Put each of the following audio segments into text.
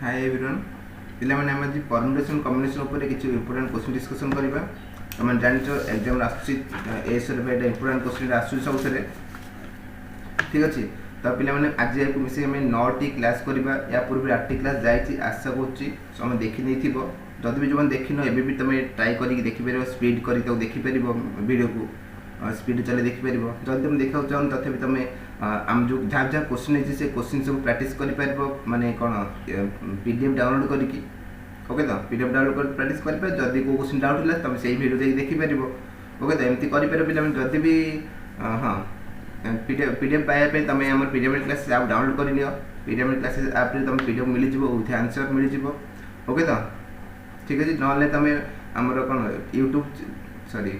Hi everyone पिला माने हम आज परमुटेशन कॉम्बिनेशन ऊपर किसी इंपोर्टेंट क्वेश्चन डिस्कशन करबा तुम जानचो एग्जाम आसुची एस रे बेटा इंपोर्टेंट क्वेश्चन आसुची सब थरे ठीक अछि तो पिला माने आज या मिसे हम 9 टी क्लास करबा या पूर्व 8 टी क्लास जाईची आशा करछि समय देखि नै थिबो जदि भी जोन देखिनो एबे भी तुम ट्राई करी देखि परबो स्पीड करी तो देखि परबो वीडियो को स्पीड चले देखि परबो जदि तुम देखा चाहन तथे तुम आम जो जहाँ जहाँ क्वेश्चन है से क्वेश्चन सब प्रैक्टिस करि परबो माने कोन पीडीएफ डाउनलोड करिकी ओके तो पीडीएफ डाउनलोड कर प्रैक्टिस करि पर जदि को क्वेश्चन डाउट होला तुम सेही वीडियो देख देखि परबो ओके तो एमती करि परबो पिला जदि भी हां पीडीएफ पाया पे तुम हमर पीडीएफ क्लास ऐप डाउनलोड करि लियो पीडीएफ क्लास ऐप रे तुम पीडीएफ मिलि जिवो विथ आंसर मिलि जिवो ओके तो ठीक अछि नले तुम हमर कोन YouTube सॉरी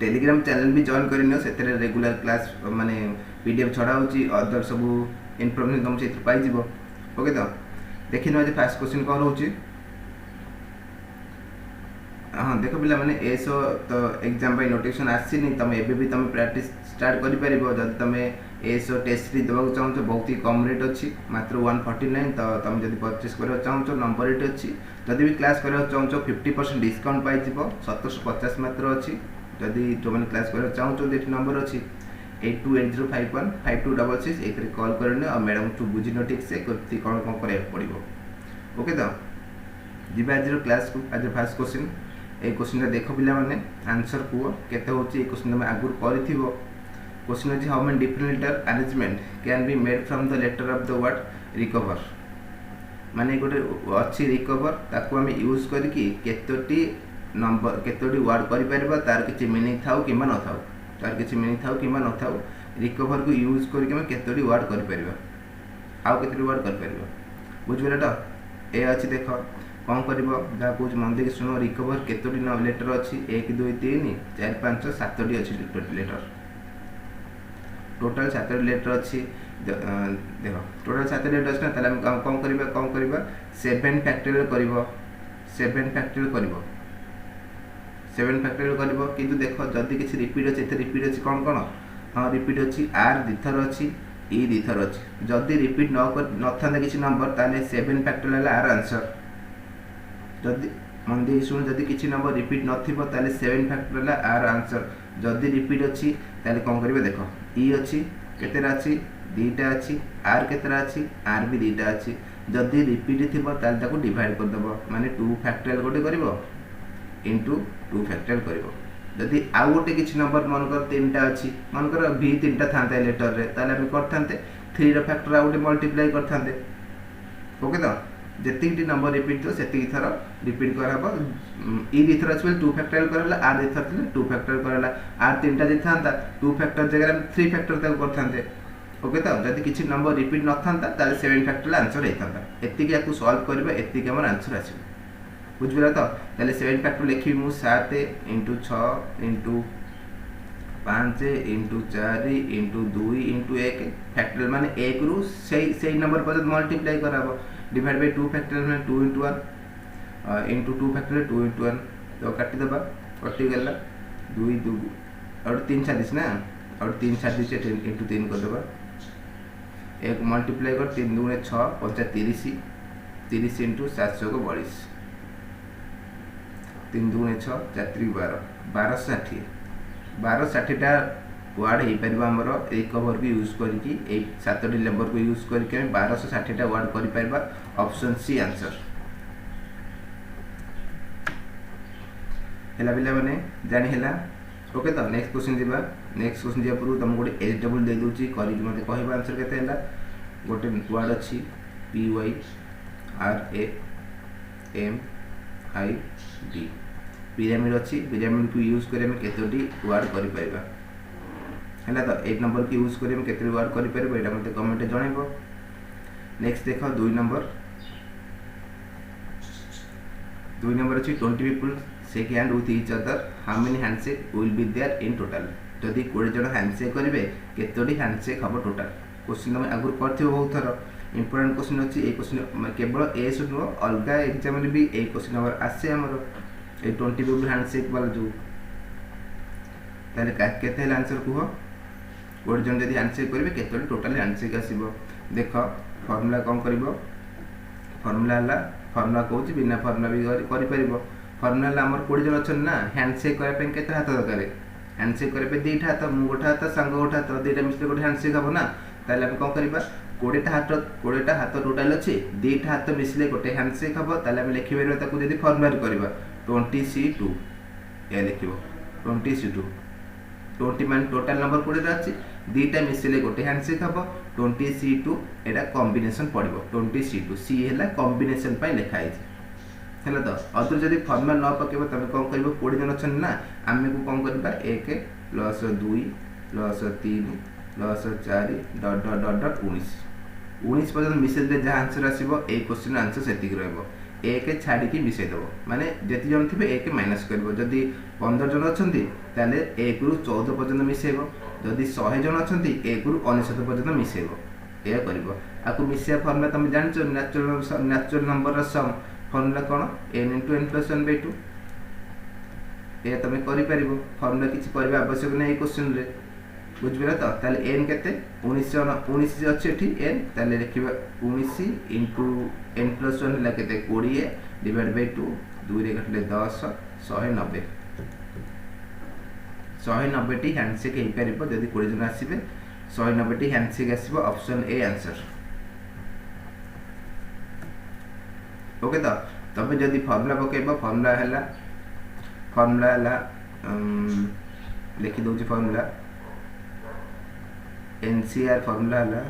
टेलीग्राम चैनल भी जॉइन करनियो सेतरे रेगुलर क्लास माने पीडीएफ छड़ा होची अदर सब इन्फॉर्मेशन तुम से पाई जिवो ओके तो देखिनो आज फर्स्ट क्वेश्चन कोन होची हां देखो पिला माने एसो तो एग्जाम बाय नोटिफिकेशन आसी नि तुम एबे भी तुम प्रैक्टिस स्टार्ट करि परिबो जद तुम एसो टेस्ट री देबा चाहौ तो बहुत ही कम रेट अछि मात्र 149 तो तुम जदी परचेस करबा चाहौ तो नंबर रेट अछि जदी भी क्लास करबा चाहौ तो 50% डिस्काउंट पाई जिवो 750 मात्र अछि जदी जो माने क्लास करबा चाहौ तो देख नंबर अछि 8280515266 एथरे कॉल करने और मैडम टू बुझिनो ठीक से करती कोन कोन करे पड़िबो ओके तो जिबा आज क्लास को आज फर्स्ट क्वेश्चन ए क्वेश्चन देखो पिला माने आंसर को केते होची ए क्वेश्चन में आगुर करिथिबो question is how many different letter arrangement can be made from the letter of the word recover माने गोटे अछि रिकवर ताको हम यूज करके केतोटी नंबर केतोटी वर्ड करि परबा तार किछि मीनिंग थाउ किबा न थाउ तार किछि मीनिंग थाउ किबा न थाउ रिकवर को यूज करके हम केतोटी वर्ड करि परबा आउ केतोटी वर्ड करि परबा बुझबेला त ए अछि देखो कोन करबो जा कुछ मन देखि सुनो रिकवर केतोटी न लेटर अछि 1 2 3 4 5 7 टी अछि लेटर टोटल 7 लेटर अछि देखो टोटल 7 लेटर अछि ना तले हम कोन करबा 7 फैक्टोरियल करबो 7 फैक्टोरियल करबो 7 फैक्टोरियल करबो किंतु देखो जदी किछि रिपीट अछि एते रिपीट अछि कोन कोन हां रिपीट अछि आर दिथर अछि ई दिथर अछि जदी रिपीट न थांदे किछि नंबर ताले 7 फैक्टोरियल आर आंसर जदी मन दे सुन जदी किछि नंबर रिपीट नथिबो ताले 7 फैक्टोरियल आर आंसर जदी रिपीट अछि ताले कोन करबे देखो ई अछि केतेरा अछि दीटा अछि आर केतेरा अछि आर भी दीटा अछि जदी रिपीट थिबो ताले ताको डिवाइड कर दबो माने 2 फैक्टोरियल गोटे करबो इनटू 2 फैक्टोरियल करबो जदी आ गोटे किछि नंबर मन कर तीनटा अछि मन कर v तीनटा थांते लेटर रे ताले हम करथांते 3 रो फैक्टर आ गोटे मल्टीप्लाई करथांते ओके तो जति नंबर रिपीट तो सेति थर रिपीट करबो ई दिथर अछि 2 फैक्टोरियल करला आर दिथर थिले 2 फैक्टोरियल करला आर तीनटा जे थांता 2 फैक्टर जगह हम 3 फैक्टर तक करथांते ओके तो जदी किछि नंबर रिपीट न थांता ताले 7 फैक्टोरियल आंसर हेतांता एतिके याकू सॉल्व करबा एतिके हमर आंसर आसीबो बुझबेला तो ताले 7 फैक्टर लिखि मु 7 * 6 * 5 * 4 * 2 * 1 फैक्टोरियल माने 1 रु सेही नंबर पर मल्टीप्लाई कराबो डिवाइड बाय 2 फैक्टोरियल माने 2 * 1 * 2 फैक्टोरियल 2 * 1 तो काटी दबा कटि गेला 2 2 और 3 36 ना और 3 36 * 3 कर दबा एक मल्टीप्लाई कर 3 2 6 5 30 30 * 700 को 42 3 2 6 4 3 12 1260 1260 टा वर्ड हे परबा हमरो रिकवर को यूज करके ए 7 टी नंबर को यूज करके 1260 टा वर्ड करि परबा ऑप्शन सी आंसर हेला बिला माने जानि हेला ओके तो नेक्स्ट क्वेश्चन दिबा नेक्स्ट क्वेश्चन दिया पूर्व तुम गोटे एच डबल दे दोची करि मते कहबा आंसर केते हेला गोटे वर्ड अछि P Y R A M I D pyramid अछि पिरामिड को यूज करे में केतोटी वर्ड करि परबा हैला तो 8 नंबर की यूज करे में केतोटी वर्ड करि परबा एटा मते कमेंट जणाइबो नेक्स्ट देखो 2 नंबर अछि 20 people shake hand with each other how many handshake will be there in total जदी 20 जण हैंडशेक करिवे केतोटी हैंडशेक हबो टोटल क्वेश्चन में आगुर करथिबो बहुत थरो इंपोर्टेंट क्वेश्चन अछि ए क्वेश्चन केवल ए सुनो अलगा एग्जाम रे भी ए क्वेश्चन नंबर आसे हमरो ए 20 पीपल हैंडशेक वाला जो ताले केते है आंसर कुहो गोटे जन जदी हैंडशेक करिवे केतोटी टोटल हैंडशेक आसीबो देखो फार्मूला कोन करबो फर्मुला है फर्मुला कहूँ बिना फर्मुला भी कर फर्मुला आमर 20 जन अच्छा ना हैंडसेक करने के हाथ दरकार हैंडसेक करने दुईटा हाथ मु गोटे हाथ सांग गोटे हाथ दुईटा मिसले गोटे हैंडसेक हम ना ताल आम कौन करवा 20टा हाथ टोटाल अच्छे दुईटा हाथ मिसले गोटे हैंडसेक हम ताल लिखिपर जब फर्मुला करवा 20C2 या लिख 20C2 20 मान टोटाल नंबर 20 अच्छी दुईटा मिसले गोटे हैंडसेक हम 20C2 एटा कॉम्बिनेशन पड़ो 20C2 सी है कॉम्बिनेशन लिखाई है तो अदर जब फर्मुला न पकेब तुम कौन कर 20 जन अच्छा ना आम को कौन करवा 1 + 2 + 3 + 4 डट डट डट डट 19 पर्यटन मिसेज जहाँ आंसर आसो ये क्वेश्चन आंसर से एक छाड़ी मिसेदेव माने जिते जन थे एक माइनस कर जदि 15 जन अच्छा ताल 1 ରୁ 14 पर्यटन मिसेब जदि 100 जन अच्छा 1 ରୁ 99 पर्यटन मिसेब यह कर मिसेआ फर्मुला तुम जान नेचुरल नंबर सम फर्मुला कौन n × n + 1/2 यह तुम कर फर्मुला किसी करने आवश्यक नहीं क्वेश्चन रे बुझे तो ताल n के 19 अच्छे n ताल लिखा 19 × n + 1 है के 20 डिवाइड बाय 2 2 रे कटले 10 190 190 हैंडसेक हो पार जब 20 जन आसवे 190 हैंडसेक आसो ऑप्शन ए आंसर ओके तो तब जब फर्मुला पकेब फर्मुला लिखिदे फर्मुला NCR फर्मुला है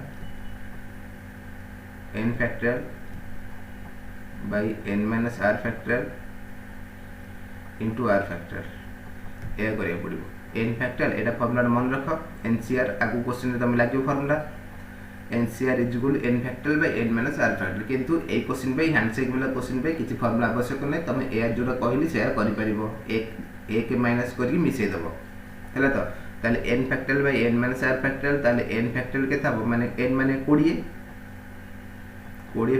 n factorial by n - r factorial into r factorial यह करिया पड़ो n फैक्टोरियल एटा फर्मुला मन रख NCR आगु क्वेश्चन तुम लगे formula NCR = n factorial by n - r factorial किंतु ए क्वेश्चन पे हैंडसेक वाला क्वेश्चन पे किसी फर्मुला आवश्यक नहीं तुम ए जोटा कहली से कर पारिबो एक माइनस करके मिसई देबो हैला तो ताले n factorial by n - r factorial ताले n फैक्टोरियल के था माने n माने 20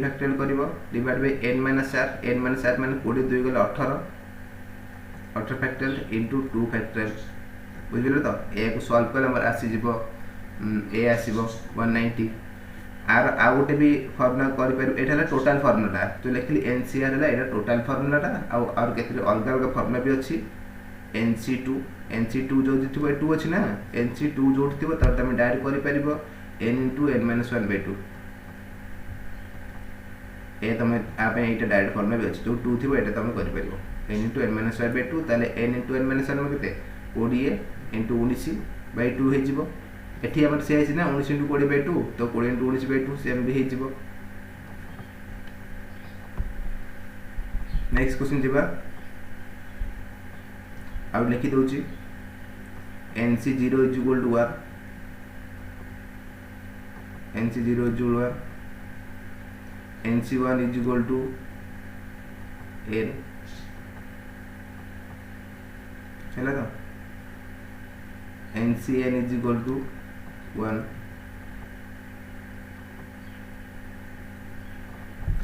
फैक्टोरियल करिवो डिवाइड बाय n - r माने 20 2 गले 18 फैक्टोरियल इनटू 2 फैक्टोरियल बुझिलो तो ए को सॉल्व कर हमर आसी जिवो ए आसीबो 190 आर आ गोटे भी फर्मुला कर पार एटा टोटल फर्मुला तो लिखली NCR है एटा टोटल फर्मुला और केते अलग अलग फर्मुला भी अच्छी NC2 जो थी 2 अच्छी ना NC2 जो थी तब तुम डायरेक्ट कर n × n - 1/2 ये तुम आप ये डायरेक्ट फर्मुला भी अच्छी जो 2 थी ये तुम कर n × n - 1/2 ताले n × n - 1 के 20 × 19/2 हो एठी हमर से आसी ना 19 × 20/2 तो 20 × 19/2 सेम भी हो नेक्स्ट क्वेश्चन जीवा आउ लिखि दउची NC0 = 1 NC0 = 1 NC1 = n चला तो NCN = 1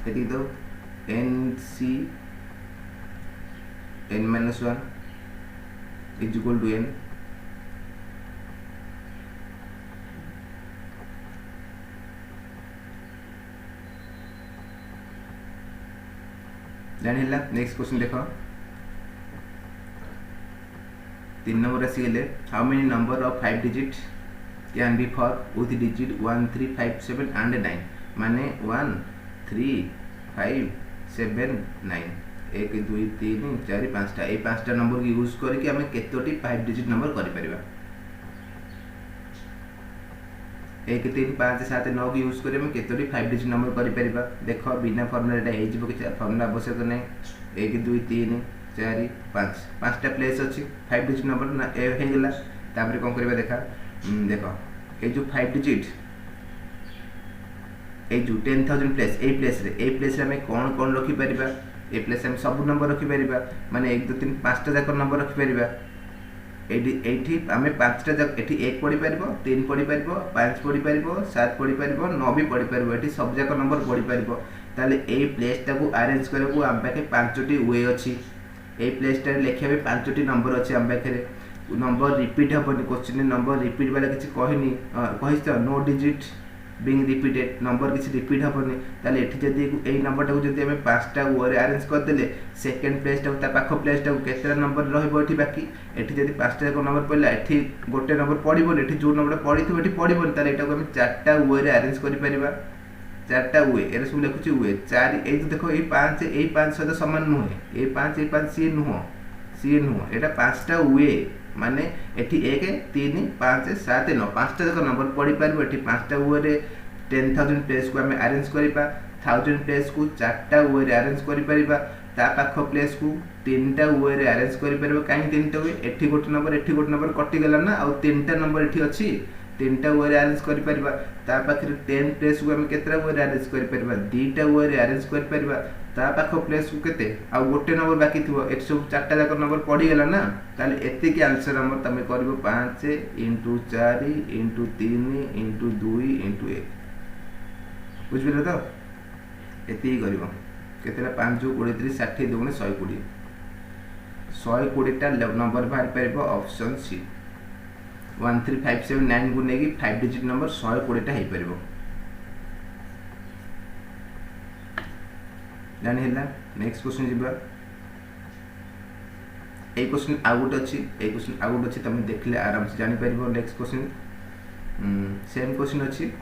देखिए तो NC n - 1 = n जान हिला नेक्स्ट क्वेश्चन देखो 3 नंबर आसी गेले how many number of 5 digit can be for with digit 1 3 5 7 and 9 माने 1 3 5 7 9 1 2 3 4 5टा ए 5टा नंबर की यूज करके हमें केतोटी 5 डिजिट नंबर करि परिबा 1 3 5 7 9 की यूज करी हमें केतोटी 5 डिजिट नंबर करि परिबा देखो बिना फॉर्मूला एटा हे जिवो कि फॉर्मूला आवश्यक नै 1 2 3 4 5 5टा प्लेस अछि 5 डिजिट नंबर ना ए हे गेला तापर कोन करबा देखा देखो ए जो 5 डिजिट ए जो 10000 प्लेस ए प्लेस रे हमें कोन रखि परिबा ए प्लेस हम सब नंबर रखि परिबा माने 1 2 3 5टा जाक नंबर रखि परिबा एठी आमे 5टा जाक एठी 1 पढि परिबो 3 पढि परिबो 5 पढि परिबो 7 पढि परिबो 9 भी पढि परिबो एठी सब जाक नंबर पढि परिबो ताले ए प्लेस टाको अरेंज करबो हम पाखे 5टी वे अछि ए प्लेस टा लेखिबे 5टी नंबर अछि हम पाखे नंबर रिपीट हबनी क्वेश्चन नंबर रिपीट वाला किछि कहनी कहिस तो no digit being repeated number किसी रिपीट हेनी ताले एठी जदी एई नंबर टाको जदी हमें पांचटा ओ रे अरेंज कर देले सेकंड प्लेस टाको ता पाखो प्लेस टाको केतेटा नंबर रहइबो एठी बाकी एठी जदी पांचटा को नंबर पड़ला एठी गोटे नंबर पड़िबो एठी जो नंबर पड़िथो एठी पड़िबो ताले एटाको हमें चारटा ओ रे अरेंज करि परिबा चारटा वे एरे सब लिखुची वे चार ए जो देखो ए 5 सहित समान नुहे ए 5 सी नुह एटा पांचटा वे माने एठी 1 3 5 7 9 पांचटा जक नंबर पड़ी पारबो एठी पांचटा वे रे 10000 प्लेस को हमें अरेंज करिबा 1000 प्लेस को चारटा वे रे अरेंज करि परिबा ता पाखो प्लेस को तीनटा वे रे अरेंज करि परिबा काई तीनटा वे एठी गोटे नंबर कटि गेला ना आ तीनटा नंबर एठी अछि तीनटा वे रे अरेंज करि परिबा ता पाखरे 10 प्लेस को हम केतरा वे रे अरेंज करि परिबा दीटा वे रे अरेंज करि परिबा ता पाखो प्लेस को केते आ गोटे नंबर बाकी थिबो एट सब चारटा जाक नंबर पड़ी गेला ना ताले एते की आंसर हमर तमे करबो 5 * 4 * 3 * 2 * 1 बुझबिले तो एते ही करबो केतेला 5 * 23 60 * 2 = 120 120 टा नंबर बाहर परबो ऑप्शन सी 13579 को नेगी 5 डिजिट नंबर 120 टा हे परबो जानि हैला नेक्स्ट क्वेश्चन जिबा ए क्वेश्चन आउट अछि ए क्वेश्चन आउट अछि तमे देखले आराम से जानि परबो नेक्स्ट क्वेश्चन सेम क्वेश्चन अछि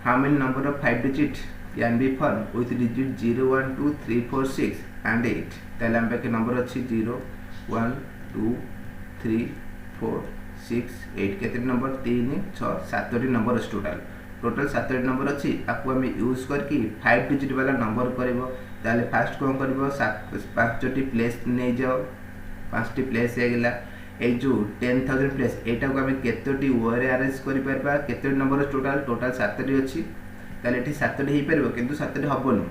how many number of 5 digit can be form with digit 0 1 2 3 4 6 and 8 ताले हम के नंबर अछि 0 1 2 3 4 6 8 केते नंबर 3 6 7 नंबर टोटल 7 नंबर अछि आपको हम यूज करके 5 डिजिट वाला नंबर करबो ताले फास्ट कोन करबो 5टी प्लेस नै जाओ 5टी प्लेस हे गेला ए जो 10000 प्लेस एटा को हम केतोटी वे अरेंज करि परबा केतोटी नंबर टोटल 7टी अछि ताले एठी 7टी हे परबो किंतु 7टी हबोनी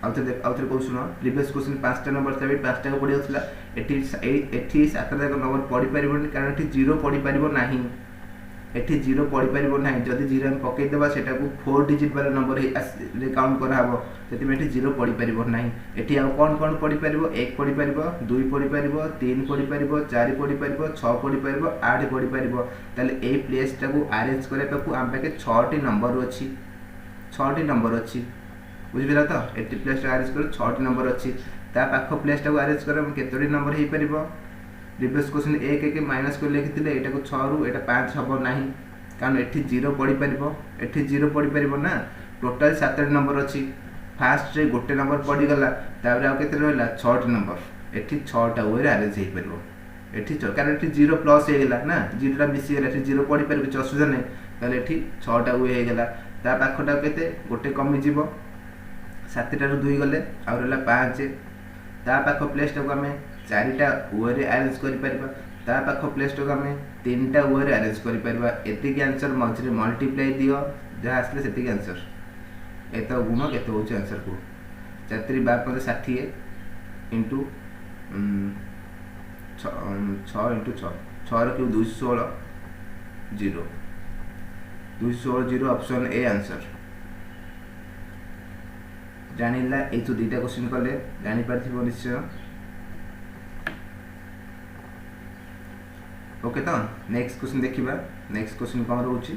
आउथरे को सुनो प्रीवियस क्वेश्चन 5टा नंबर तबे 5टा को पड़ी होतला एठी 7टा जाक नंबर पड़ी परबोनी कारण एठी 0 पड़ी परबो नाही एठी 0 पड़ी परबो नाही जदी 0 हम पके देबा सेटा को 4 डिजिट वाला नंबर रे काउंट करा हबो सेति में एठी 0 पड़ी परबो नाही एठी आ कोन पड़ी परबो 1 पड़ी परबो 2 पड़ी परबो 3 पड़ी परबो 4 पड़ी परबो 6 पड़ी परबो 8 पड़ी परबो ताले ए प्लेस टा को अरेंज करे पाकू हम पाके 6 टी नंबर अछि 6 टी नंबर अछि बुझिबेला तो एटी प्लेस टा अरेंज कर 6 टी नंबर अछि ता पाखो प्लेस टा को अरेंज करे हम केतोटी नंबर हे परबो प्रीवियस क्वेश्चन 1 के माइनस को लिखिथिले एटा को 6 रु एटा 5 हबो नाही कारण एठी 0 पड़ी परबो एठी 0 पड़ी परबो ना टोटल 7 नंबर अछि फास्ट रे गोटे नंबर पड़ी गला ताबरे आ केते रहला 6 टी नंबर एठी 6 टा वे अरेंज हे परबो एठी कारण एठी 0 प्लस हे गेला ना 0 टा मिसी गेला एठी 0 पड़ी परबो छ असुविधा नै ताले एठी 6 टा वे हे गेला ता पाखटा केते गोटे कमी जीवो 7 टा रु 2 गले आ रहला 5 ता पाखो प्लेस टा को हमें 4 टा वे रे अरेंज करि परबा ता पाखो प्लेस टा को हमें 3 टा वे रे अरेंज करि परबा एति के आंसर मझरे मल्टीप्लाई दियो जहा आसले सेति के आंसर एतो गुण केते होछ आंसर को 4 3 12 60 इनटू 6 इनटू 6 6 रो 216 0 216 0 ऑप्शन ए आंसर जानिला ए तो दुईटा क्वेश्चन कले जानि पारथिबो निश्चय ओके तो नेक्स्ट क्वेश्चन देखिबा नेक्स्ट क्वेश्चन कोन रहउची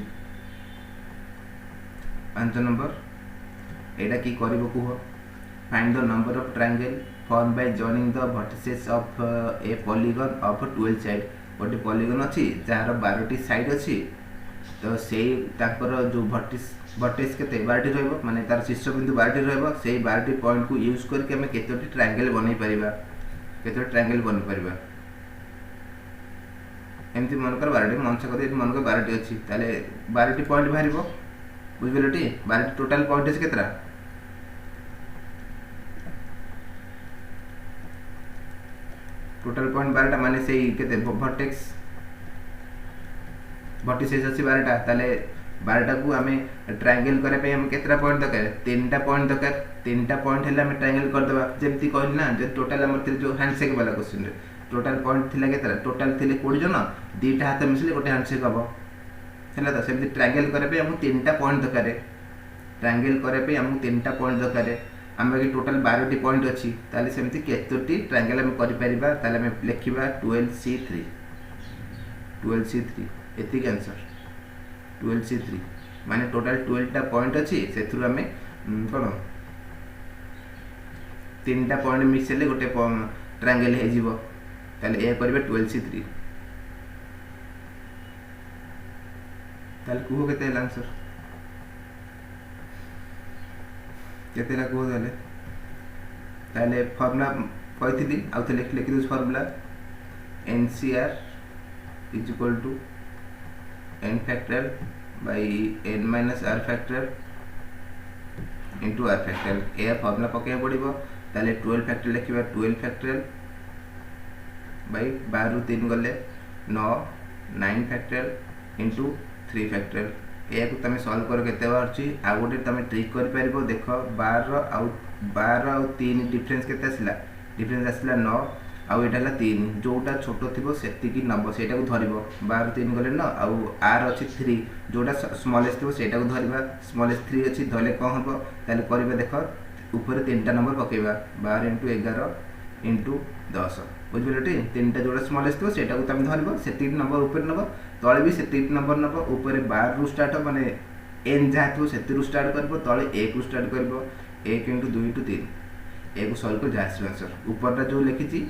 5 नंबर एटा की करबो कुह find the number of triangle form by joining the vertices of a polygon of 12 side गोटे पॉलीगन अछि जार 12टी साइड अछि तो सेही ताकर जो वर्टिस केते 12टी रहइबो माने तार शीर्ष बिंदु 12टी रहइबो सेही 12टी पॉइंट को यूज करके हमें केतोटी ट्रायंगल बनै परिबा केतोटी ट्रायंगल बनै परिबा एमती मन कर 12टी मनसा कर मन कर 12टी अछि ताले 12टी पॉइंट बाहरिबो बुझबेलटी 12टी टोटल पॉइंट अछि केतरा टोटल पॉइंट 12टा माने सेही केते वर्टेक्स वर्टिसेस अछि 12टा ताले 12टा को हमें ट्रायंगल करे पे हम केतरा पॉइंट दरकार 3टा पॉइंट दरकार 3टा पॉइंट हेला हम ट्रायंगल कर देबा जेमती कहली ना जे टोटल हमर जो हैंडशेक वाला क्वेश्चन रे टोटल पॉइंट थिला केतरा टोटल थिले 20 जन दीटा हाथ मिसले गोटे हैंडशेक हबो हैला तो सेमती ट्रायंगल करे पे हम 3टा पॉइंट दरकार ट्रायंगल करे पे हम 3टा पॉइंट दरकार हम के टोटल 12टी पॉइंट अछि ताले सेमती केतोटी ट्रायंगल हम करि परिबा ताले हम लिखिबा 12C3 एति के आंसर 12C3 माने टोटल 12टा पॉइंट अच्छी से आम कौन 3टा पॉइंट मिसेले गोटे ट्रायंगल हो ताले ए करिवे 12c3 ताले कुहो केते आंसर केते ला कुहो ताले फॉर्मूला कही आउ थे लिखि दे formula NCR is equal to n factorial by n minus r factorial into r factorial ए फॉर्मूला पके पड़िबो ताले 12 फैक्टोरियल लिखिबा 12 फैक्टोरियल बाय 12 रु 3 गले 9 9 फैक्टोरियल इनटू 3 फैक्टोरियल ए को तमे सॉल्व कर केते बारची आ गोटे तमे ट्रिक कर परिबो देखो 12 आउ 3 डिफरेंस केते आसिला डिफरेंस आसिला 9 आउ एटा हला 3 जोटा छोटो थिबो सेति की नबो सेटा को धरिबो 12 3 गले 9 आउ r अछि 3 जोटा स्मॉलेस्ट थिबो सेटा को धरिबा स्मॉलेस्ट 3 अछि धले कोन हबो ताले करिबा देखो ऊपर 3टा नंबर पकेबा 12 * 11 * 10 बुझिबेलटी 3टा जोटा स्मॉलेस्ट थिबो सेटा को तमे धरिबो सेति नंबर ऊपर नबो तळे भी सेति नंबर नबो ऊपर 12 रु स्टार्ट माने n जा थिबो सेति रु स्टार्ट करबो तळे 1 रु स्टार्ट करबो 1 * 2 * 3 ए को सॉल्व कर जास आंसर ऊपरटा जो लिखिची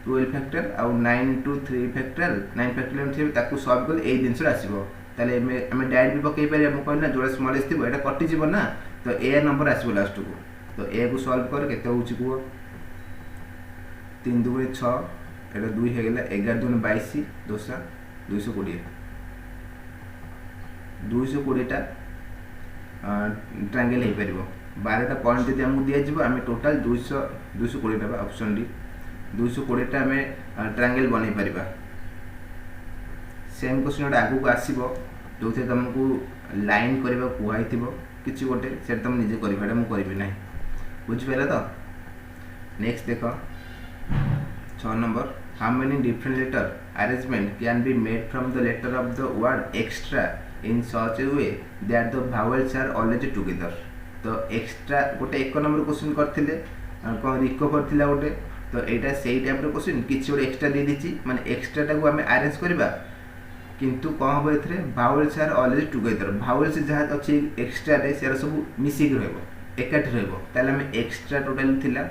12 फैक्टोरियल आउ 9 * 3 फैक्टोरियल 9 फैक्टोरियल थिबे ताकू सॉल्व कर ए दिनस आसीबो ताले हमें डायरेक्ट भी पकई पारे हम कहना जोड़ा स्मॉलेस्ट थिबो एटा कटि जीवो ना तो ए नंबर आसीबो लास्ट को तो ए को सॉल्व कर केते होची को 3 * 2 = 6 एटा 2 हे गेला 11 * 2 = 22 दोसा 220 220 टा ट्रायंगल हे परिबो 12टा पॉइंट यदि हमको दिया जिवो हमें टोटल 220 टा ऑप्शन डी 220 टा हमें ट्रायंगल बनै परिबा सेम क्वेश्चन गोटे आगु को आसीबो जो थे तुमको लाइन करबा कुहाई थिबो किछि गोटे से तुम निजे करबाटा मु करबी नै बुझि पेला तो नेक्स्ट देखो 6 number how many different letter arrangement can be made from the letter of the word extra in such a way that the vowels are always together तो एक्स्ट्रा गोटे एक नंबर क्वेश्चन करथिले कोन रिकवर थिला गोटे तो एटा सेही type रो question किछि गोटे एक्स्ट्रा दे दिछि माने एक्स्ट्रा टा को हमें अरेंज करबा किंतु कौन हम एथरे vowels are always together vowels जहाँ अच्छी एक्स्ट्रा रे सेरा सब मिसिक रहबो एकाठी रहबो ताले हम एक्स्ट्रा टोटल थिला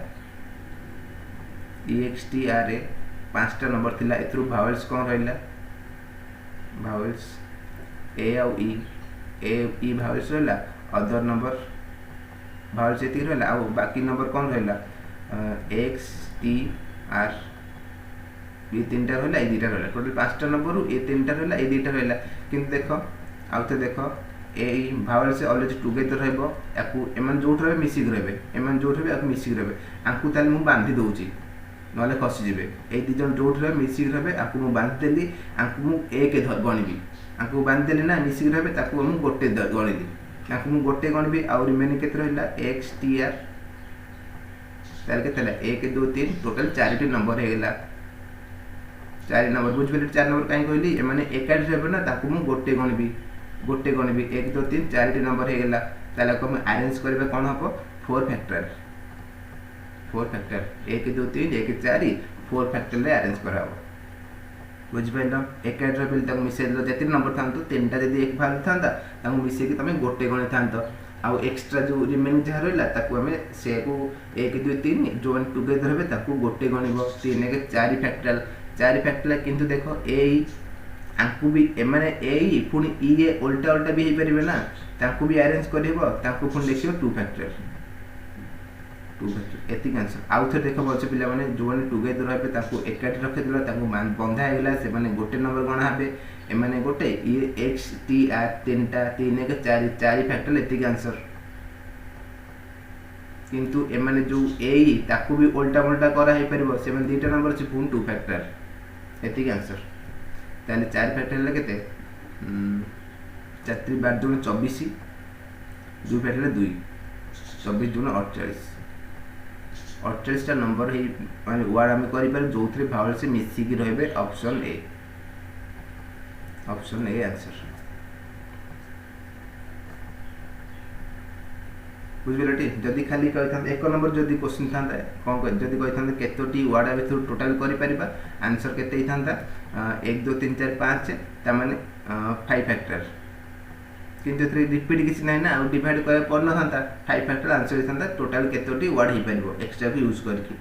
EXTR रे 5टा नंबर थिला एथरु वावेल्स कौन रहला वावेल्स A और E वावेल्स रहला अदर नंबर वावेल्स एति रहला आ बाकी नंबर कौन रहला X T R ये 3टा रहला ए 2टा रहला टोटल 5टा नंबर ए 3टा रहला ए 2टा रहला किंतु देखो आउते देखो ए वावेल से ऑलवेज टुगेदर रहबो याकू एमन जोठ रहबे मिसिक रहबे एमन जोठ रहबे याकू मिसिक रहबे आंकू ताल मु बांधी दोउची नले खसी जिवे ए दि जन जोठ रहबे मिसिक रहबे आंकू मु बांध देली आंकू मु एक गणिबी आंकू बांध देली ना मिसिक रहबे ताकू मु गोटे गणिली आंकू मु गोटे गणिबी और रिमेनिंग केते रहला x t r ताल केतेला 1 2 3 टोटल 4टी नंबर हे गेला 4 नंबर बुझ बेले 4 नंबर काई कहली ए माने एकाठी रहबे ना ताकू मु गोटे गणिबी 1 2 3 4टी नंबर हे गेला ताला को हम अरेंज करबे कोन हबो 4 फैक्टोरियल 1 2 3 1 4 4 फैक्टोरियल रे अरेंज कराबो बुझ बेलो एकाठी रहबे ताकू मिसे दो जति नंबर थांतो 3टा जदी एक भाग थांता ताकू मिसे कि तमे गोटे गणि थांतो आउ एक्स्ट्रा जो रिमेनिंग जहा रहला ताकू हमें से को 1 2 3 जो टुगेदर हेबे ताकू गोटे गणिबो 3 1 4 फैक्टोरियल किंतु देखो ए आंकु भी एमाने ए पुनी ई ए उल्टा उल्टा भी हे परिबे ना तांकु भी अरेंज करबो तांकु पुनी लिखिबो 2 फैक्टोरियल एतिक आंसर आउ थे देखो बच्चे पिला माने जो माने टुगेदर हेबे तांकु एकाठी रखे दिला तांकु बंधा हे गेला से माने गोटे नंबर गणा हेबे एमाने गोटे ई x t r 3टा 3 1 4 4 फैक्टोरियल एतिक आंसर किंतु एमाने जो ए ताकु भी उल्टा उल्टा करा हे परिबो से माने 2टा नंबर छै पुन 2 फैक्टोरियल एतिक आंसर ताले 4 फैक्टोरियल केते 4 3 12 2 24 2 फैक्टोरियल 2 24 2 48 48टा नंबर हे माने वर्ड हम करि पर जोथरे वावेल से मिसी की रहबे ऑप्शन ए आंसर बुझबेलटी जदी खाली कहथां एक नंबर जदी क्वेश्चन थांता कोन कह जदी कहथां केतोटी वर्ड आ थ्रू टोटल करि परिबा आंसर केते हिथांता 1 2 3 4 5 ता माने 5 फैक्टोरियल किंतु एथरे रिपीट किसी ना ना डिवाइड कर पड़ न था 5 फैक्टर आंसर होता टोटाल केतोटी वर्ड हो पारिबो एक्स्ट्रा को यूज करके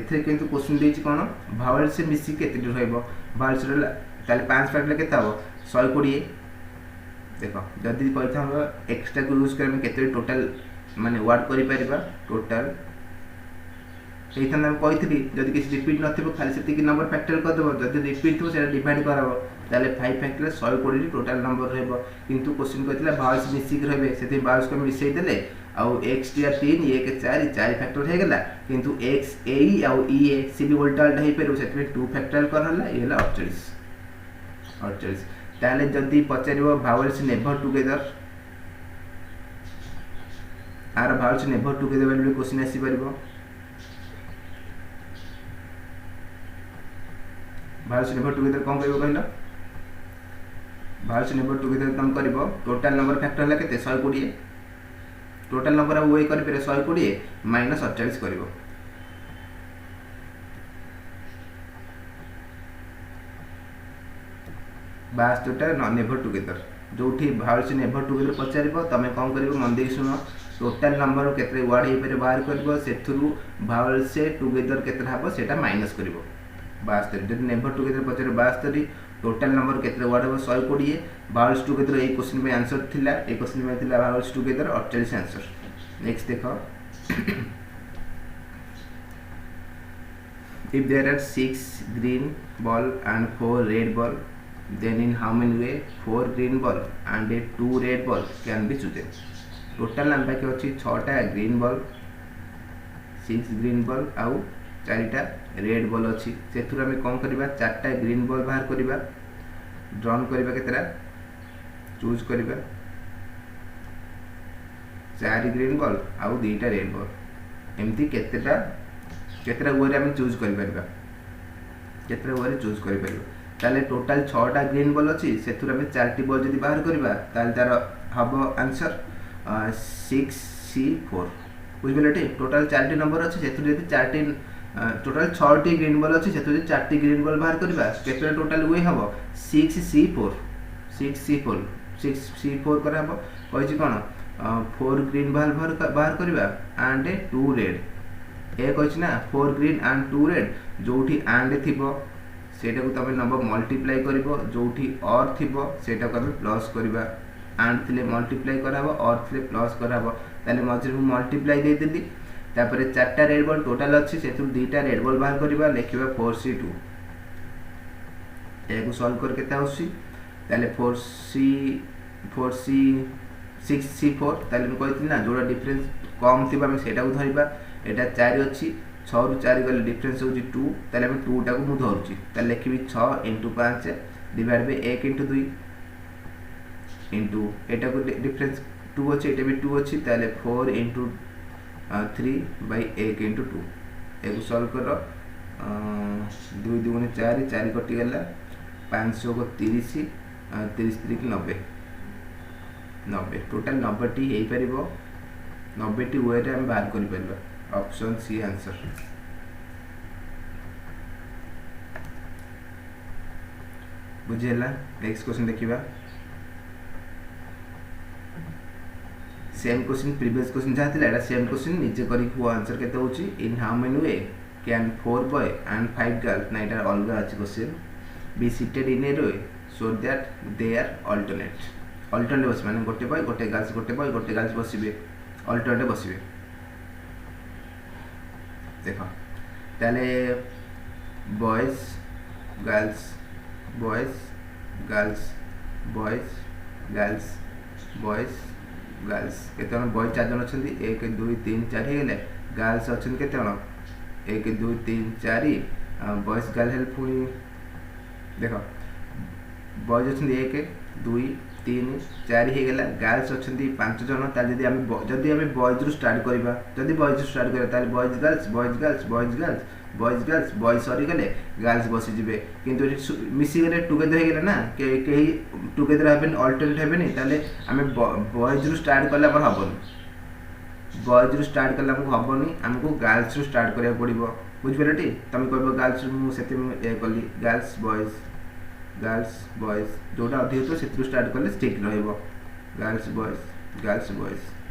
एथरे किंतु क्वेश्चन देछि कोन भावेल से मिसी केतेटी रहइबो भावेल से ताले 5 फैक्टर केते हबो 120 देखो जदि कहता हम एक्स्ट्रा को यूज कर केते टोटल माने वर्ड करि परिबा टोटल एथन हम कहिथि जदि किसी रिपीट नथिबो खाली सेति कि नंबर फैक्टर कर देबो जदि रिपीट थो सेटा डिवाइड करबो ताले 5 फैक्टर 120 टोटल नंबर रहबो किंतु क्वेश्चन कहतिला भावेल्स मिसी के रहबे सेति भावेल्स को मिसई देले आउ x टिया 3 a के 4 फैक्टर हे गेला किंतु x a आउ e a से भी उल्टा हे पेरो सेति 2 फैक्टर कर हला ये हला 48 ताले जदि पचारिबो vowels never together are vowels never together बेले क्वेश्चन आसी परबो भावेल्स नेवर टुगेदर कोन कहबो कहलो भावेल्स नेवर टुगेदर तुम करबो टोटल नंबर फैक्टर हला केते 120 टोटल नंबर अब वे कर पे 120 माइनस 48 करबो बास टोटल नेवर टुगेदर जोठी भावेल्स नेवर टुगेदर पचारिबो तमे कोन करबो मन दे सुनो टोटल नंबर केते वर्ड हे पे बाहर करबो सेथुरु भावेल्स से टुगेदर केते हबो सेटा माइनस करबो 72 जदि नेवर टुगेदर पचारे 72 टोटल नंबर केते वर्ड हो 120 भावेल्स टुगेदर ए क्वेश्चन में आंसर थिला ए क्वेश्चन में थिला भावेल्स टुगेदर 48 आंसर नेक्स्ट देखो if there are 6 green ball and 4 red ball then in how many way 4 green ball and 2 red ball can be chosen total हम पाके अछि 6टा green ball 6 green ball आउ 4टा red ball अछि सेथुर हम कोन करबा 4टा green ball बाहर करबा drawn करबा केतरा choose करबा 4 ग्रीन बॉल आउ 2टा रेड बॉल एमती केतरा वे हम चूज कर परबा केतरा वे चूज कर परबा ताले टोटल 6टा ग्रीन बॉल अछि सेथुर हम 4टी बॉल जदी बाहर करबा ताले तार हबो आंसर 6c4 बुझबेले टोटल 4टी नंबर अछि सेथुर जदी 4टी टोटल 6टी ग्रीन बॉल अछि सेथुर 4टी ग्रीन बॉल बाहर करबा केतरा टोटल वे हबो 6c4 कर हबो कहछि कोन 4 ग्रीन बॉल बाहर करबा एंड 2 रेड ए कहछि ना 4 ग्रीन एंड 2 रेड जोठी एंड थिबो सेटा को तमे नंबर मल्टीप्लाई करबो जोठी और थिबो सेटा को प्लस करबा एंड थिले मल्टीप्लाई कराबो और थिले प्लस कराबो ताले मझे मल्टीप्लाई दे देली तापर 4टा रेड बॉल टोटल अछि सेतु 2टा रेड बॉल बाहर करबा लेखिबा 4c2 ए को सॉल्व कर केता होसी ताले 6c4 ताले मैं कहथि ना जोड़ा डिफरेंस कम थिबा हम सेटा को धरिबा एटा 4 अछि 6 रु 4 गले डिफरेंस होची 2 ताले हम 2 टा को मु धरछि ताले लेखिबी 6 * 5 डिवाइड बाय 1 * 2 इंटू एटा को डिफरेंस 2 अछि एटा भी 2 अछि ताले 4 * 3 बाय 1 * 2 एगो सॉल्व करो 2 2 * 4 4 कटि गेला 500 को 30 30 3 90 90 टोटल 90 टी हे परिबो 90 टी वे रे हम बाहर करि परबा ऑप्शन सी आंसर बुझेला नेक्स्ट क्वेश्चन देखिबा सेम क्वेश्चन प्रीवियस क्वेश्चन जहाँ थिला एटा सेम क्वेश्चन नीचे करी को आंसर केते होची in how many way can 4 boy and 5 girl ना एटा अलगा अछि question be seated in a row so that they are alternate बस माने गोटे बॉय गोटे गर्ल्स बसिबे अल्टरनेट बसिबे देखो ताले बॉयज गर्ल्स गर्ल्स केते बॉय 4 जन अछंती 1 2 3 4 हे गेले गर्ल्स अछन केते 1 2 3 4 बॉयज गर्ल हेल्प पुनी देखो बॉयज अछंती 1 2 3 4 हे गेला गर्ल्स अछंती 5 जन ता जदी हम बॉयज रु स्टार्ट करबा जदी बॉयज रु स्टार्ट करबा ताले बॉयज गर्ल्स बॉयज सरी गले गर्ल्स बसी जिवे किंतु मिसी गले टुगेदर हे गेला ना के टुगेदर हेबन अल्टरनेट हेबन ताले हमें बॉयज रु स्टार्ट करला पर हबन बॉयज रु स्टार्ट करला हमको हबनी हमको गर्ल्स रु स्टार्ट करिया पड़िबो बुझ पेलटी तमे कहबो गर्ल्स मु सेते ए कली गर्ल्स बॉयज जोटा अधिक तो सेतु स्टार्ट करले ठीक रहइबो गर्ल्स बॉयज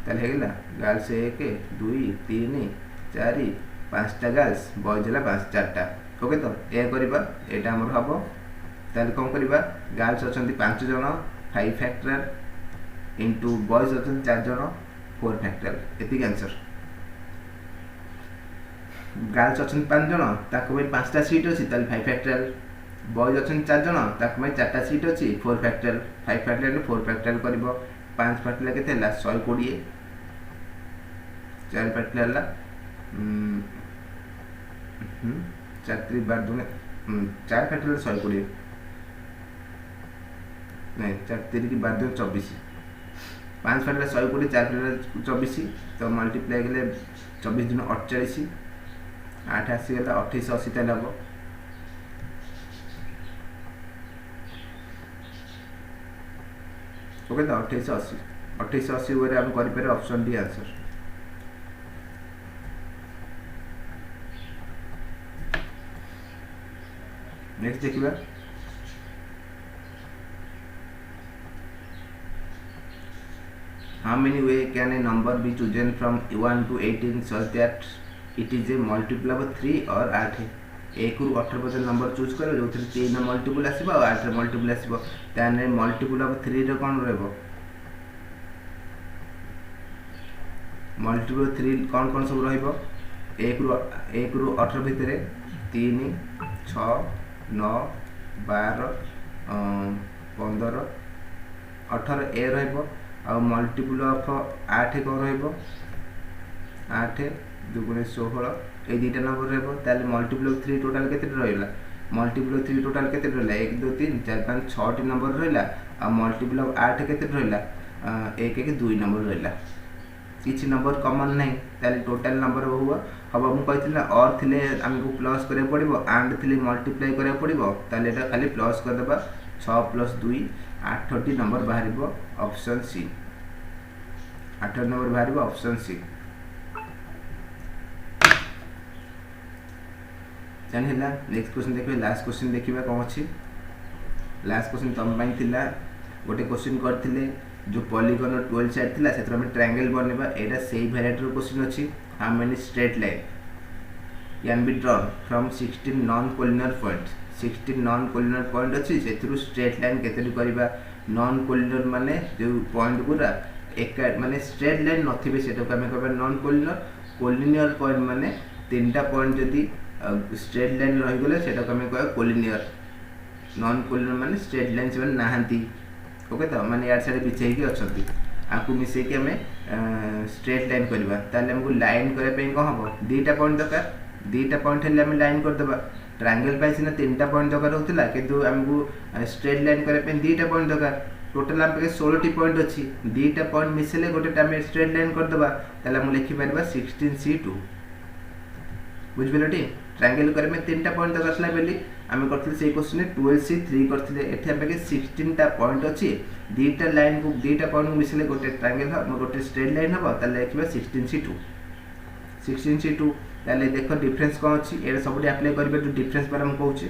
ताले हेगला गर्ल्स 1 2 3 4 5टा गर्ल्स बॉयज है 5 4टा ओके। तो यह करवा यहाँ आमर हम ताले कौन करवा गर्ल्स अच्छा 5 जन 5 फैक्टोरियल इंटू बॉयज अच्छा 4 जन 4 फैक्टोरियल एति आंसर। गर्ल्स अच्छा 5 जन ताको 5टा सीट अच्छी 5 फैक्टोरियल बॉयज अच्छा 4 जन ताको 4टा सीट अच्छी 4 फैक्टोरियल 5 फैक्टोरियल 4 फैक्टोरियल कर 5 फैक्टोरियल के 120 4 फैक्टोरियल 4 3 12 4 फैक्टोरियल 120 नहीं 4 3 की 12 24 5 फैक्टोरियल 120 4 फैक्टोरियल 24 तो मल्टीप्लाई के 24 दिन 48 8 आसीगला 2880 ताले हम ओके। तो 2880 वे हम कर ऑप्शन डी आंसर। नेक्स्ट देखिए how many way can a number be chosen from 1 to 18 such that it is a multiple of 3 और 8 है 1 रु 18 पर्यंत नंबर चूज करो जो 3 मल्टीपल आसो और 8 मल्टीपल आसो ताने मल्टीपल ऑफ 3 रे कौन रहबो मल्टीपल 3 कौन कौन सब रहबो 1 रु 18 भितर 3 6 9 12 15 18 ए रहबो और मल्टीपल ऑफ 8 कौन रहबो 8 2 16 ये दुटा नंबर रहबो ताले मल्टीपल ऑफ 3 टोटल केते रहला मल्टीपल ऑफ 3 टोटल केते रहला 1 2 3 4 5 6 टी नंबर रहला और मल्टीपल ऑफ 8 केते रहला 1 1 2 नंबर रहला किछि नंबर कॉमन नहीं ताले टोटल नंबर हुआ हम हम कहथिला और थिले हमको प्लस करे पड़िबो एंड थिले मल्टीप्लाई करे पड़िबो ताले एटा खाली प्लस कर देबा 6 + 2 8 टी नंबर बाहरिबो ऑप्शन सी 8 नंबर बाहरिबो ऑप्शन सी जान हैला। नेक्स्ट क्वेश्चन देखिए लास्ट क्वेश्चन देखिबा कोन अछि लास्ट क्वेश्चन तम पई थिला गोटे क्वेश्चन करथिले जो पॉलीगन 12 साइड थिला सेतर हम ट्रायंगल बनेबा एटा सेही वेराइटी रो क्वेश्चन अछि how many straight line can be drawn from 16 non collinear point 16 non collinear point अछि सेथरु स्ट्रेट लाइन केतेडी करबा नॉन कोलिनियर माने जो पॉइंट गुरा एक माने स्ट्रेट लाइन नथिबे सेटा को हम कहबा नॉन कोलिनियर कोलिनियर पॉइंट माने तीनटा पॉइंट जदी स्ट्रेट लाइन रही गले सेटा को हम कहबा कोलिनियर नॉन कोलिनियर माने स्ट्रेट लाइन से नाहंती ओके। तो माने यार साइड बिछे के अछंती आकु मिसे के हमें स्ट्रेट लाइन करबा ताले हमको लाइन करे पे को हबो दीटा पॉइंट दरकार दीटा पॉइंट हेले हम लाइन कर देबा ट्रायंगल पाइ सिना तीनटा पॉइंट दरकार होतिला किंतु हमको स्ट्रेट लाइन करे पे दीटा पॉइंट दरकार टोटल हम पे 16 टी पॉइंट अछि दीटा पॉइंट मिसले गोटे टाइम स्ट्रेट लाइन कर देबा ताले हम लिखि परबा 16C2 बुझबेलटी ट्रायंगल करे में तीनटा पॉइंट दरकार छला बेली आमे करथिले से क्वेश्चन 12C3 करथिले एठी हम पे 16 टा पॉइंट अछि दीटा लाइन को दीटा पॉइंट को मिसले गोटे ट्रायंगल ह गोटे स्ट्रेट लाइन हबो ताले लिखबा 16C2 ताले देखो डिफरेंस कोन अछि एटा सबडी अप्लाई करबे जो डिफरेंस पर हम कहूचे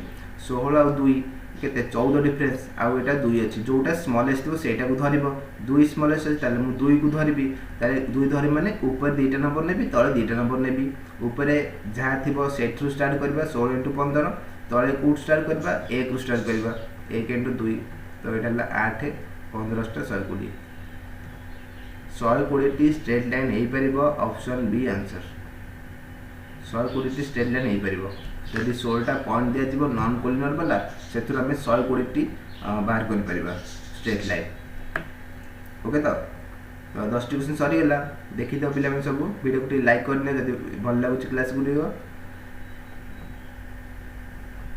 16 और 2 केते 14 डिफरेंस आ एटा 2 अछि जोटा स्मॉलेस्ट तो सेटा को धरिबो 2 स्मॉलेस्ट अछि ताले मु 2 को धरिबी ताले 2 धरि माने ऊपर दीटा नंबर नेबी तळे दीटा नंबर नेबी ऊपर जहा थिबो सेटरु स्टार्ट करबा 16 * 15 तळे कूट स्टार्ट करबा 1 रु स्टार्ट करबा 1 * 2 तो एटा 8 15 * 120 120 टी स्ट्रेट लाइन हेई परिबो ऑप्शन बी आंसर 120 टी स्ट्रेट लाइन हेई परिबो यदि 16 टा पॉइंट दिया जीवो नॉन कोलिनियर वाला सेथुर हमें 120 टी बाहर कर परिबा स्ट्रेट लाइन ओके। तो 10 टी क्वेश्चन सरी गेला देखि दो पिला में सब वीडियो को लाइक करने जदि भल लागु क्लास गुडियो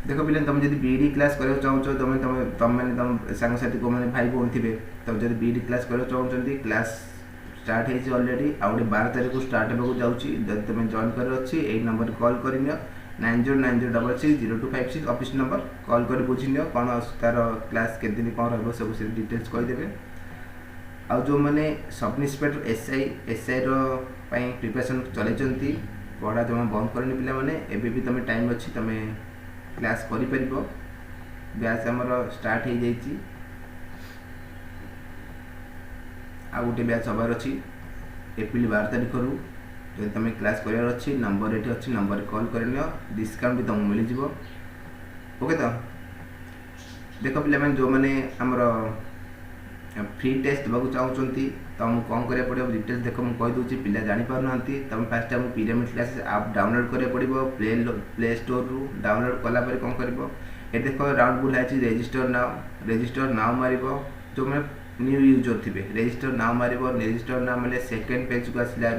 देखो पिले तुम जब बीडी क्लास कर चाहो तुम मैंने तुम सांगसाथी को मैंने भाई भौन थे तुम जब बीडी क्लास कर चाहते क्लास स्टार्ट है ऑलरेडी आ गए 12 तारीख को स्टार्ट होगा जाऊँगी जब तुम जॉइन कर अच्छी यही नंबर कॉल कर 9090660256 ऑफिस नंबर कॉल कर बुझी नियो कौन तार क्लास के दिन कौन रहा सब से डिटेल्स कहीदेवे आ जो मैंने सब इन्स्पेक्टर एसआई प्रिपरेशन चलती पढ़ा तुम बंद करनी पिला माने एबे भी तुम टाइम अच्छी तुम क्लास कर बैच आमर स्टार्ट हो जाइए आ गोटे बैच हबार अच्छी एप्रिल 12 तारीख रू जो तुम क्लास करार अच्छी नंबर ये अच्छी नंबर कॉल कर डिस्काउंट भी तुमको मिल जाव। ओके तो देख पे जो मैंने आमर फ्री टेस्ट देवाक चाहूँगी तुमको कौन करा पड़ो डिटेल्स देख मुझे कहीदे पिला जापर ना तुम फास्ट आम पिरामिड क्लासेस आप डाउनलोड करा पड़ो प्ले स्टोर रू डाउनलोड कलापर कौन कर ये देख राउंड बुल है रेजिस्टर नाउ मार जो मैं न्यू यूजर थे रेजिस्टर नाउ मार रेजिस्टर नाउ मारे सेकेंड पेज को आसला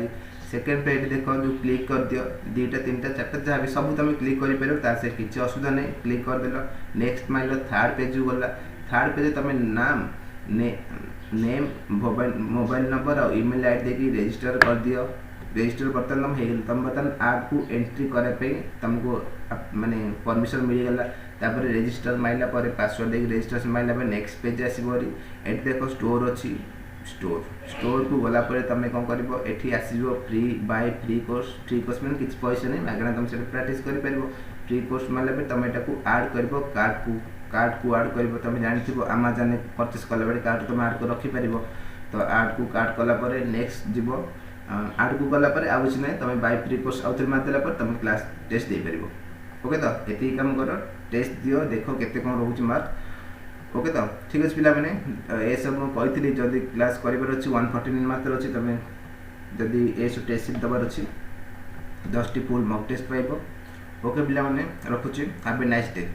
सेकेंड पेज देख जो क्लिक कर दियो 2टा 3टा 4टा जहाँ भी सब तुम क्लिक कर किसी असुविधा नहीं क्लिक करदेल नेक्स्ट माइल थर्ड पेज को गला थर्ड पेज तुम नाम नेम मोबाइल नंबर और ईमेल आईडी देकी रजिस्टर कर दियो रजिस्टर बर्तमान तुम बर्तमान ऐप को एंट्री कराई तुमको माने परमिशन मिलगला तापर रजिस्टर माइला पासवर्ड देकी रजिस्ट्रेशन माइला नेक्स्ट पेज आसबरी ये देख स्टोर अच्छी स्टोर को गला तुम कौन कर ये आसो फ्री बाय फ्री कोर्स मैंने किसी पैसा नहीं मागना तुम से प्राक्ट कर फ्री कोर्स मारे तुम यहाँ आड कर कार्ड को आड कर तुम जानी आमाजन परचेस कला बेले कार्ड तुम आड कर रखिपर तो आड को कार्ड कलापर नेक्स्ट जीव आड को गलापर आउ कि ना तुम बाय फ्री कोर्स आउ थे मारदेला तुम क्लास टेस्ट दे पार। ओके तो ये काम कर टेस्ट दियो देख केते कौन रोचे मार्क। ओके तो ठीक अच्छे पिला मैंने ये सब मुझे कही जदि क्लास कर 149 मार्क अच्छी तुम जदि ये सब टेस्ट सीट दबार अच्छी 10 फुल मक टेस्ट पाइब। ओके पिला मैंने रखुची हैव ए नाइस डे।